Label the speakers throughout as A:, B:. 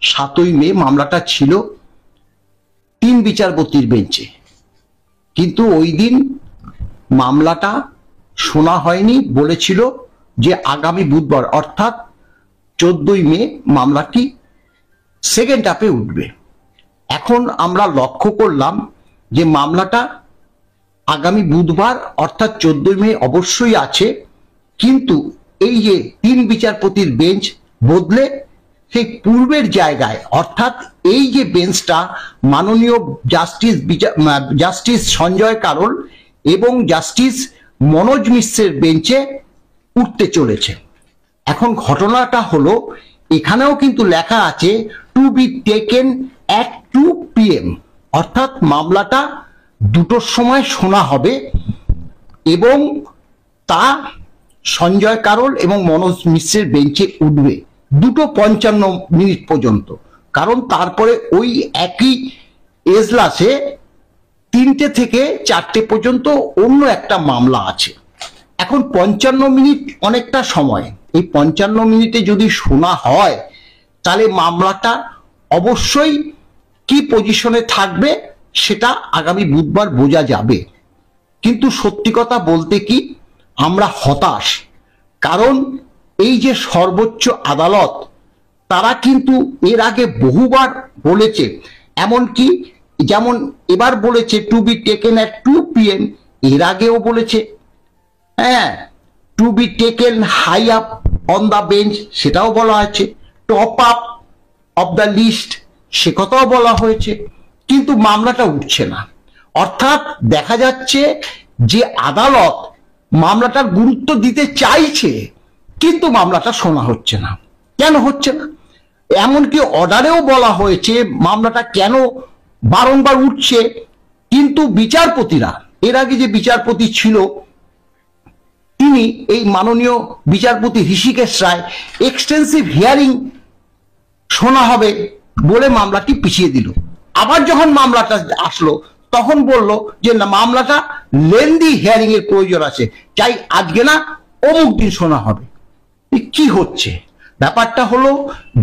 A: 7ই মে মামলাটা ছিল 3 বিচারপতির বেঞ্চে, কিন্তু ওই দিন মামলাটা শোনা হয়নি। বলেছিল যে আগামী বুধবার অর্থাৎ 14ই মে মামলাটি সেকেন্ড হাফে উঠবে। এখন আমরা লক্ষ্য করলাম যে মামলাটা আগামী বুধবার অর্থাৎ 14ই মে অবশ্যই আছে, কিন্তু এই যে 3 বিচারপতির বেঞ্চ বদলে সেই পূর্বের জায়গায়, অর্থাৎ এই যে বেঞ্চটা মাননীয় জাস্টিস সঞ্জয় কারোল এবং জাস্টিস মনোজ মিশ্রের বেঞ্চে উঠতে চলেছে। এখন ঘটনাটা হলো, এখানেও কিন্তু লেখা আছে to be taken at 2 PM, অর্থাৎ মামলাটা 2টোর সময় শোনা হবে এবং তা সঞ্জয় কারোল এবং মনোজ মিশ্রের বেঞ্চে উঠবে 2:55 পর্যন্ত। কারণ তারপরে ওই একই এজলাসে 3টে থেকে 4টে পর্যন্ত অন্য একটা মামলা আছে। এখন 55 মিনিট অনেকটা সময়, এই 55 মিনিটে যদি শোনা হয় তাহলে মামলাটা অবশ্যই কি পজিশনে থাকবে সেটা আগামী বুধবার বোঝা যাবে। কিন্তু সত্যি কথা বলতে কি আমরা হতাশ, কারণ এই যে সর্বোচ্চ আদালত তারা কিন্তু এর আগে বহুবার বলেছে, এমনকি যেমন এবার বলেছে to be taken at 2 PM, এর আগেও বলেছে হ্যাঁ to be taken high up on the bench, সেটাও বলা হয়েছে, top up of the list সে কথাও বলা হয়েছে, কিন্তু মামলাটা উঠছে না। অর্থাৎ দেখা যাচ্ছে যে আদালত মামলাটার গুরুত্ব দিতে চাইছে, কিন্তু মামলাটা শোনা হচ্ছে না। কেন হচ্ছে না? এমনকি অর্ডারেও বলা হয়েছে মামলাটা কেন বারংবার উঠছে, কিন্তু বিচারপতিরা, এর আগে যে বিচারপতি ছিল তিনি, এই মাননীয় বিচারপতি ঋষিকেশ রায়, এক্সটেন্সিভ হিয়ারিং শোনা হবে বলে মামলাটি পিছিয়ে দিল। আবার যখন মামলাটা আসলো তখন বলল যে না, মামলাটা লেন্দি হিয়ারিং এর প্রয়োজন আছে, চাই আজকে না অমুক দিন শোনা হবে। কি হচ্ছে ব্যাপারটা হলো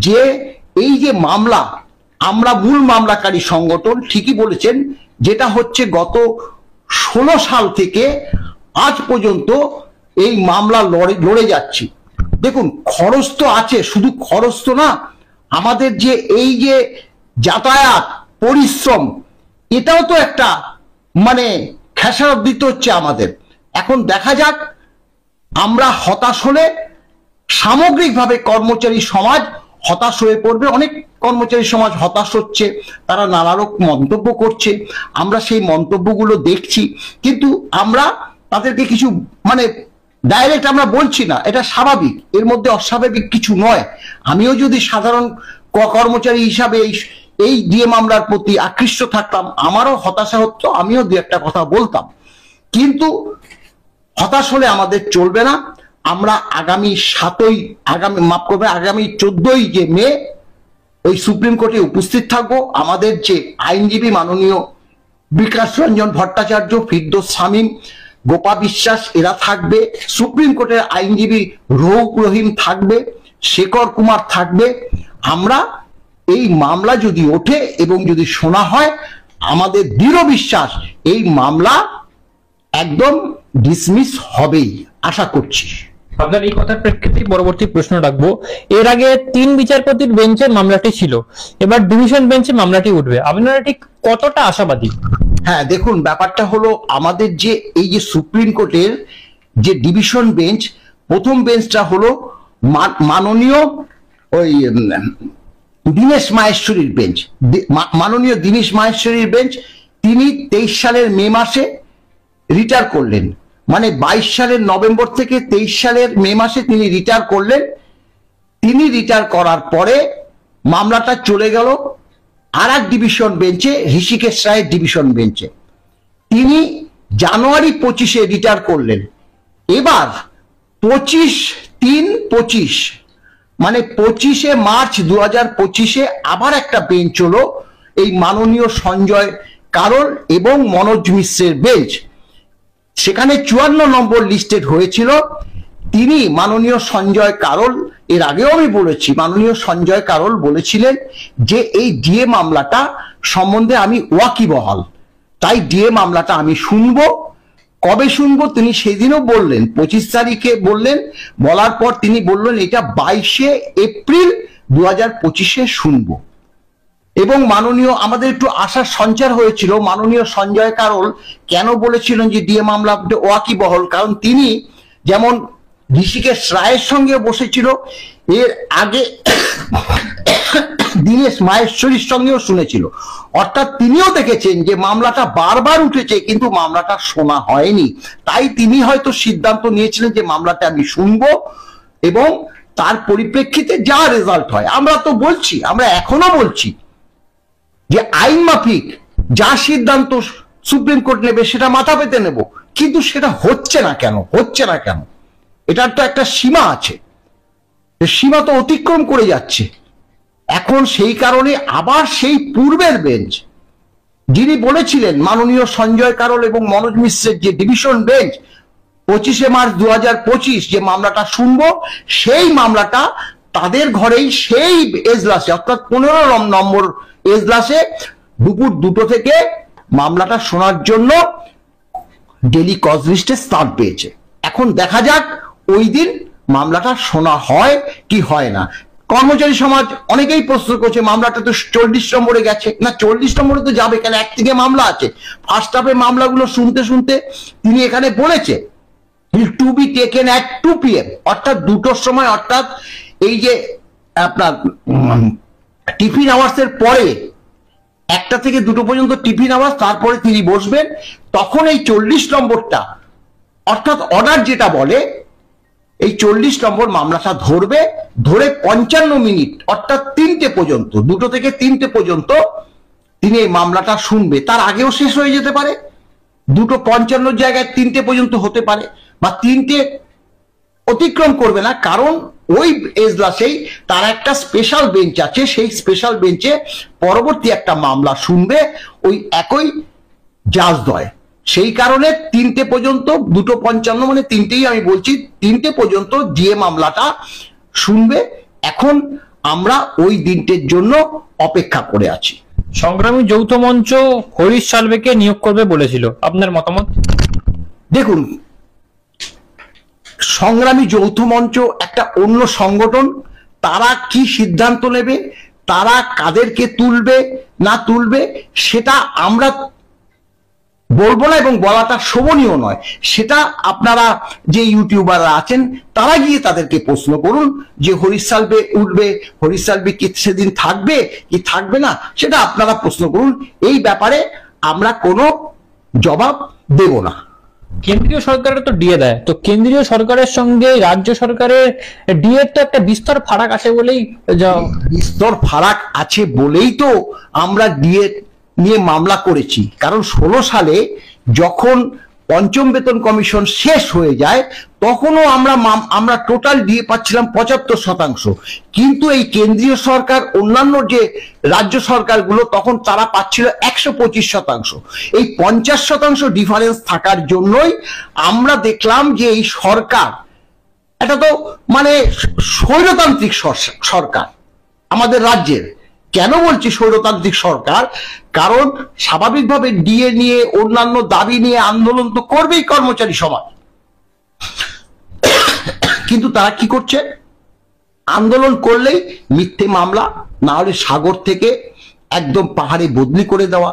A: যে এই যে মামলা, আমরা মূল মামলাকারী সংগঠন ঠিকই বলেছেন, যেটা হচ্ছে গত 16 সাল থেকে আজ পর্যন্ত এই মামলা লড়ে যাচ্ছি। দেখুন খরচ তো আছে, শুধু খরচ তো না, আমাদের যে এই যে যাতায়াত পরিশ্রম, এটাও তো একটা মানে খেসারত দিতে হচ্ছে আমাদের। এখন দেখা যাক, আমরা হতাশ হলে সামগ্রিকভাবে কর্মচারী সমাজ হতাশ হয়ে পড়বে। অনেক কর্মচারী সমাজ হতাশ হচ্ছে, তারা নানা রকম মন্তব্য করছে, আমরা সেই মন্তব্যগুলো দেখছি, কিন্তু আমরা তাদেরকে কিছু মানে ডাইরেক্ট আমরা বলছি না, এটা স্বাভাবিক, এর মধ্যে অস্বাভাবিক কিছু নয়। আমিও যদি সাধারণ কর্মচারী হিসাবে এই ডিএ মামলার প্রতি আকৃষ্ট থাকতাম, আমারও হতাশা হতো, আমিও দু একটা কথা বলতাম, কিন্তু হতাশ হলে আমাদের চলবে না। আমরা আগামী 14ই যে মে ওই সুপ্রিম কোর্টে উপস্থিত থাকবো। আমাদের যে আইনজীবী মাননীয় বিকাশ রঞ্জন ভট্টাচার্য, ফিরদৌস শামীম, গোপা বিশ্বাস এরা থাকবে, সুপ্রিম কোর্টের আইনজীবী রৌফ রহিম থাকবে, শেখর কুমার থাকবে। আমরা এই মামলা যদি ওঠে এবং যদি শোনা হয়, আমাদের দৃঢ় বিশ্বাস এই মামলা একদম ডিসমিস হবেই, আশা করছি।
B: আপনার এই কথার প্রেক্ষিতে পরবর্তী প্রশ্ন রাখবো, এর আগে 3 বিচারপতির বেঞ্চে মামলাটি ছিল, এবার ডিভিশন বেঞ্চে মামলাটি উঠবে, আপনারা ঠিক কতটা আশাবাদী?
A: হ্যাঁ দেখুন, ব্যাপারটা হলো আমাদের যে এই যে সুপ্রিম কোর্টের যে ডিভিশন বেঞ্চ, প্রথম বেঞ্চটা হলো মাননীয় ওই দীনেশ মাহেশ্বরীর বেঞ্চ, মাননীয় দীনেশ মাহেশ্বরীর বেঞ্চ। তিনি 23 সালের মে মাসে রিটায়ার করলেন, মানে 22 সালের নভেম্বর থেকে 23 সালের মে মাসে তিনি রিটায়ার করলেন। তিনি রিটায়ার করার পরে মামলাটা চলে গেল আর এক ডিভিশন বেঞ্চে, ঋষিকেশ রায়ের ডিভিশন বেঞ্চে। তিনি জানুয়ারি 25-এ রিটায়ার করলেন। এবার 25/3/25 মানে 25শে মার্চ 2025-এ আবার একটা বেঞ্চ হলো, এই মাননীয় সঞ্জয় কারোল এবং মনোজ মিশ্রের বেঞ্চ। সেখানে 54 নম্বর লিস্টেড হয়েছিল, তিনি মাননীয় সঞ্জয় কারোল, এর আগেও আমি বলেছি, মাননীয় সঞ্জয় কারোল বলেছিলেন যে এই ডিএ মামলাটা সম্বন্ধে আমি ওয়াকিবহাল, তাই ডিএ মামলাটা আমি শুনবো। কবে শুনবো তিনি সেদিনও বললেন, 25 তারিখে বললেন, বলার পর তিনি বললেন এটা 22শে এপ্রিল 2025-এ শুনবো। এবং মাননীয়, আমাদের একটু আশার সঞ্চার হয়েছিল, মাননীয় সঞ্জয় কারোল কেন বলেছিলেন যে ডিএ মামলা ওয়াকিবহাল, কারণ তিনি যেমন ঋষিকেশ রায়ের সঙ্গে বসেছিল, এর আগে দীনেশ মাহেশ্বরীর সঙ্গেও শুনেছিল, অর্থাৎ তিনিও দেখেছেন যে মামলাটা বারবার উঠেছে কিন্তু মামলাটা শোনা হয়নি, তাই তিনি হয়তো সিদ্ধান্ত নিয়েছিলেন যে মামলাটা আমি শুনবো এবং তার পরিপ্রেক্ষিতে যা রেজাল্ট হয়। আমরা তো বলছি, আমরা এখনো বলছি যে আইন মাফিক যা সিদ্ধান্ত সুপ্রিম কোর্ট নেবে সেটা মাথা পেতে নেব, কিন্তু সেটা হচ্ছে না কেন, হচ্ছে না কেন? এটার তো একটা সীমা আছে, সীমা তো অতিক্রম করে যাচ্ছে। এখন সেই কারণে আবার সেই পূর্বের বেঞ্চ যিনি বলেছিলেন, মাননীয় সঞ্জয় কারোল এবং মনোজ মিশ্রের যে ডিভিশন বেঞ্চ 25শে মার্চ 2025 যে মামলাটা শুনবো, সেই মামলাটা তাদের ঘরেই সেই এজলাসে, অর্থাৎ 15 নম্বর এজলাসে দুপুর 2টো থেকে মামলাটা শোনার জন্য ডেলি কজ লিস্টে স্থান পেয়েছে। এখন দেখা যাক ওই দিন মামলাটা শোনা হয় কি হয় না। কর্মচারী সমাজ অনেকেই প্রশ্ন করছে মামলাটা তো 40 নম্বরে গেছে, না 40 নম্বরে তো যাবে কেন, একদিকে মামলা আছে। ফার্স্ট হাফে মামলাগুলো শুনতে শুনতে তিনি এখানে বলেছে to be taken at 2 PM, অর্থাৎ 2টোর সময়, অর্থাৎ এই যে আপনার টিফিন আওয়ার্সের পরে 1টা থেকে 2টো পর্যন্ত টিফিন আওয়ার্স, তারপরে তিনি বসবেন, তখন এই 40 নম্বরটা, অর্থাৎ অর্ডার যেটা বলে, এই 40 নম্বর মামলাটা ধরবে, ধরে 55 মিনিট অর্থাৎ 3টে পর্যন্ত, 2টো থেকে 3টে পর্যন্ত তিনি এই মামলাটা শুনবে। তার আগেও শেষ হয়ে যেতে পারে, 2:55 জায়গায় 3টে পর্যন্ত হতে পারে, বা 3টে অতিক্রম করবে না, কারণ ওই এজলাসেই তার একটা স্পেশাল বেঞ্চ আছে, সেই স্পেশাল বেঞ্চে পরবর্তী একটা মামলা শুনবে ওই একই জাজদ্বয়। সেই কারণে 3টে পর্যন্ত, 2:55 মানে 3টেই আমি বলছি, 3টে পর্যন্ত ডিএ মামলাটা শুনবে। এখন আমরা ওই দিনটির জন্য অপেক্ষা করে আছি।
B: সংগ্রামী যৌথ মঞ্চ হরিশ সালভেকে নিয়োগ করবে বলেছিল, আপনার মতামত?
A: দেখুন, সংগ্রামী যৌথ মঞ্চ একটা অন্য সংগঠন, তারা কি সিদ্ধান্ত নেবে, তারা কাদেরকে তুলবে না তুলবে সেটা আমরা বলবো না এবং বলাটা শোভনীয় নয়। সেটা আপনারা যে ইউটিউবাররা আছেন তারা গিয়ে তাদেরকে প্রশ্ন করুন যে হরিশ সালভে উঠবে, হরিশ সালভে কি সেদিন থাকবে কি থাকবে না, সেটা আপনারা প্রশ্ন করুন। এই ব্যাপারে আমরা কোনো জবাব দেব না।
B: কেন্দ্রীয় সরকারের তো ডিএ দেয়, তো কেন্দ্রীয় সরকারের সঙ্গে রাজ্য সরকারের ডিএ তো একটা বিস্তর ফারাক আছে বলেই,
A: বিস্তর ফারাক আছে বলেই তো আমরা ডিএ নিয়ে মামলা করেছি। কারণ 16 সালে যখন পঞ্চম বেতন কমিশন শেষ হয়ে যায় তখনও আমরা টোটাল ডিএ পাচ্ছিলাম 75%, কিন্তু এই কেন্দ্রীয় সরকার, অন্যান্য যে রাজ্য সরকারগুলো তখন তারা পাচ্ছিল 125%। এই 50% ডিফারেন্স থাকার জন্যই আমরা দেখলাম যে এই সরকার, এটা তো মানে স্বৈরতান্ত্রিক সরকার আমাদের রাজ্যের। কেন বলছি স্বৈরতান্ত্রিক সরকার? কারণ স্বাভাবিকভাবে ডিএ নিয়ে অন্যান্য দাবি নিয়ে আন্দোলন তো করবেই কর্মচারী সমাজ, কিন্তু তারা কি করছে, আন্দোলন করলেই মিথ্যে মামলা, না হলে সাগর থেকে একদম পাহাড়ে বদলি করে দেওয়া,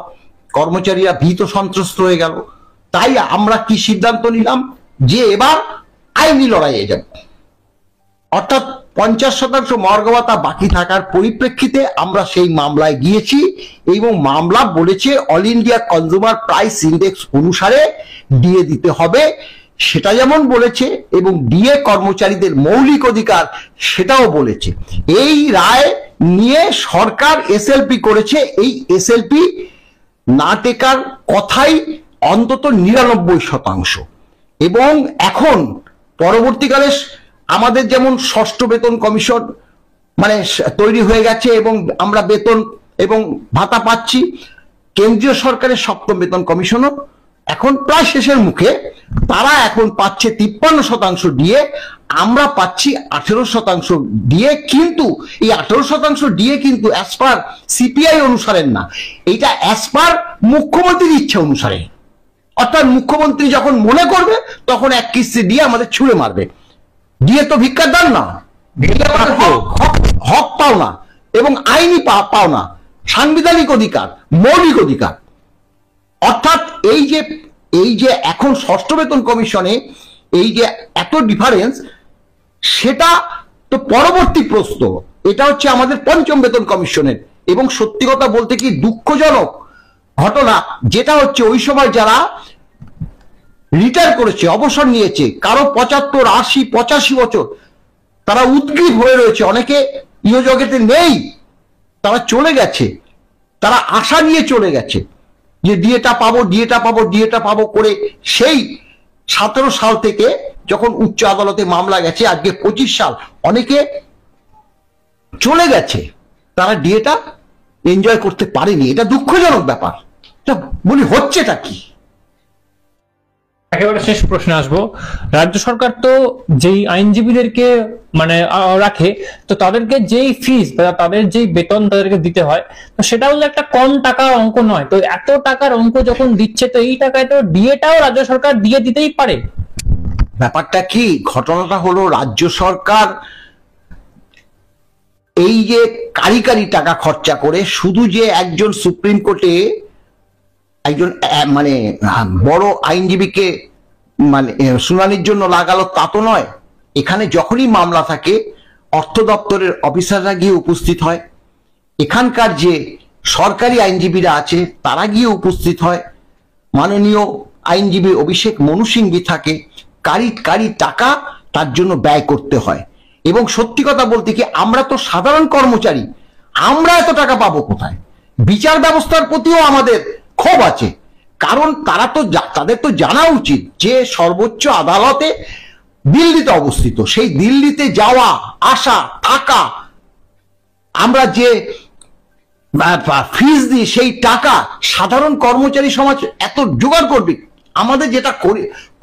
A: কর্মচারীরা ভীত সন্ত্রস্ত হয়ে গেল। তাই আমরা কি সিদ্ধান্ত নিলাম যে এবার আইনি লড়াইয়ে যাব, অর্থাৎ 50% মর্গ ভাতা বাকি থাকার পরিপ্রেক্ষিতে আমরা সেই মামলায় গিয়েছি এবং মামলা বলেছে all India consumer price index অনুসারে ডিএ দিতে হবে, সেটা যেমন বলেছে, এবং ডিএ কর্মচারীদের মৌলিক অধিকার সেটাও বলেছে। এই রায় নিয়ে সরকার এসএলপি করেছে, এই এসএলপি না টেকার কথাই অন্তত 99%। এবং এখন পরবর্তীকালে আমাদের যেমন ষষ্ঠ বেতন কমিশন মানে তৈরি হয়ে গেছে এবং আমরা বেতন এবং ভাতা পাচ্ছি, কেন্দ্রীয় সরকারের সপ্তম বেতন কমিশনও এখন প্রায় শেষের মুখে, তারা এখন পাচ্ছে 53% ডিএ। আমরা পাচ্ছি 18% ডিএ, কিন্তু এই 18% ডিএ কিন্তু অ্যাজ পার সিপিআই অনুসারে না, এটা অ্যাজ পার মুখ্যমন্ত্রীর ইচ্ছা অনুসারে। অর্থাৎ মুখ্যমন্ত্রী যখন মনে করবে তখন এক কিস্তি দিয়ে আমাদের ছুঁড়ে মারবে। দিয়ে তো ভিক্ষার দান না, হক পাও না এবং আইনি পাও না, সাংবিধানিক অধিকার, মৌলিক অধিকার। অর্থাৎ এই যে এখন ষষ্ঠ বেতন কমিশনে এই যে এত ডিফারেন্স, সেটা তো পরবর্তী প্রশ্ন। এটা হচ্ছে আমাদের পঞ্চম বেতন কমিশনের। এবং সত্যি কথা বলতে কি দুঃখজনক ঘটনা, যেটা হচ্ছে ওই সময় যারা রিটায়ার করেছে, অবসর নিয়েছে, কারো 75, 80, 85 বছর, তারা উদ্গ্রীব হয়ে রয়েছে, অনেকে ইহজগতে নেই, তারা চলে গেছে, তারা আশা নিয়ে চলে গেছে যে ডিএটা পাবো, ডিএটা পাবো, ডিএটা পাবো করে সেই 17 সাল থেকে যখন উচ্চ আদালতে মামলা গেছে, আজকে 25 সাল, অনেকে চলে গেছে, তারা ডিএটা এনজয় করতে পারেনি। এটা দুঃখজনক ব্যাপার। বলি হচ্ছেটা কি?
B: একেবারে শেষ প্রশ্নে আসবো। রাজ্য সরকার তো যেই আইনজীবীদেরকে মানে রাখে, তো তাদেরকে যেই ফিস বা তাদের যেই বেতন তাদেরকে দিতে হয়, তো সেটা হলো একটা কম টাকার অঙ্ক নয়। তো এত টাকার অঙ্ক যখন দিচ্ছে, তো এই টাকায় তো ডিএটাও রাজ্য সরকার দিয়ে দিতেই পারে।
A: ব্যাপারটা কি, ঘটনাটা হলো রাজ্য সরকার এই যে কারি টাকা খরচা করে শুধু যে একজন সুপ্রিম কোর্টে একজন মানে বড় আইনজীবীকে মানে শুনানির জন্য লাগালো তা তো নয়। এখানে যখনই মামলা থাকে অর্থ দপ্তরের অফিসাররা গিয়ে উপস্থিত হয়, এখানকার যে সরকারি আইনজীবীরা আছে তারা গিয়ে উপস্থিত হয়, মাননীয় আইনজীবী অভিষেক মনু সিংভি থাকে, কারি টাকা তার জন্য ব্যয় করতে হয়। এবং সত্যি কথা বলতে কি, আমরা তো সাধারণ কর্মচারী, আমরা এত টাকা পাবো কোথায়? বিচার ব্যবস্থার প্রতিও আমাদের ক্ষোভ আছে, কারণ তাদের তো জানা উচিত যে সর্বোচ্চ আদালতে দিল্লিতে অবস্থিত, সেই দিল্লিতে যাওয়া আসা থাকা, আমরা যে ফিস দিই সেই টাকা সাধারণ কর্মচারী সমাজ এত জোগাড় করবে? আমাদের যেটা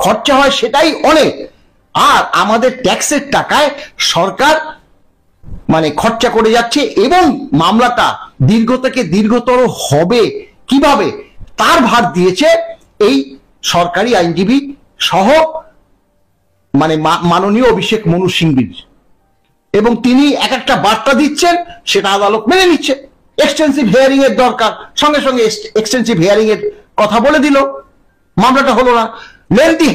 A: খরচা হয় সেটাই অনেক, আর আমাদের ট্যাক্সের টাকায় সরকার মানে খরচা করে যাচ্ছে। এবং মামলাটা দীর্ঘ থেকে দীর্ঘতর হবে কিভাবে তার ভার দিয়েছে এই সরকারি আইনজীবী সহ মানে মাননীয় অভিষেক মনু সিংভি। এবং তিনি এক একটা বার্তা দিচ্ছেন, সেটা আদালত মেনে নিচ্ছে। এক্সটেন্সিভ হিয়ারিং এর দরকার, সঙ্গে সঙ্গে এক্সটেন্সিভ হিয়ারিং এর কথা বলে দিল, মামলাটা হলো না। লেন্থি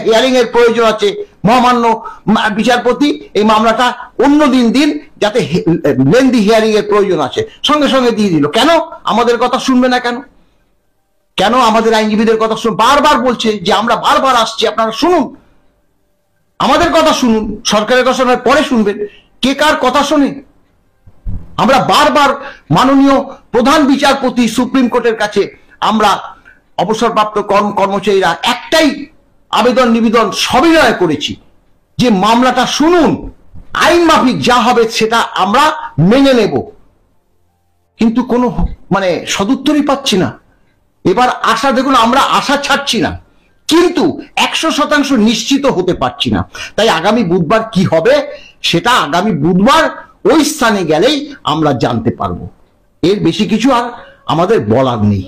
A: হিয়ারিং এর প্রয়োজন আছে, মহামান্য বিচারপতি এই মামলাটা অন্য দিন যাতে লেন্থি হিয়ারিং এর প্রয়োজন আছে, সঙ্গে সঙ্গে দিয়ে দিল। কেন আমাদের কথা শুনবে না? কেন আমাদের আইনজীবীদের কথা বারবার বলছে যে আমরা বারবার আসছি, আপনারা শুনুন, আমাদের কথা শুনুন, সরকারের কথা পরে শুনবেন। কে কার কথা শোনে? আমরা বারবার মাননীয় প্রধান বিচারপতি সুপ্রিম কোর্টের কাছে আমরা অবসরপ্রাপ্ত কর্মচারীরা একটাই আবেদন নিবেদন সবিনয় করেছি যে মামলাটা শুনুন, আইন মাফিক যা হবে সেটা আমরা মেনে নেব। কিন্তু কোনো মানে সদুত্তরই পাচ্ছি না। এবার আশা দেখুন, আমরা আশা ছাড়ছি না, কিন্তু 100% নিশ্চিত হতে পারছি না। তাই আগামী বুধবার কি হবে সেটা আগামী বুধবার ওই স্থানে গেলেই আমরা জানতে পারবো। এর বেশি কিছু আর আমাদের বলার নেই।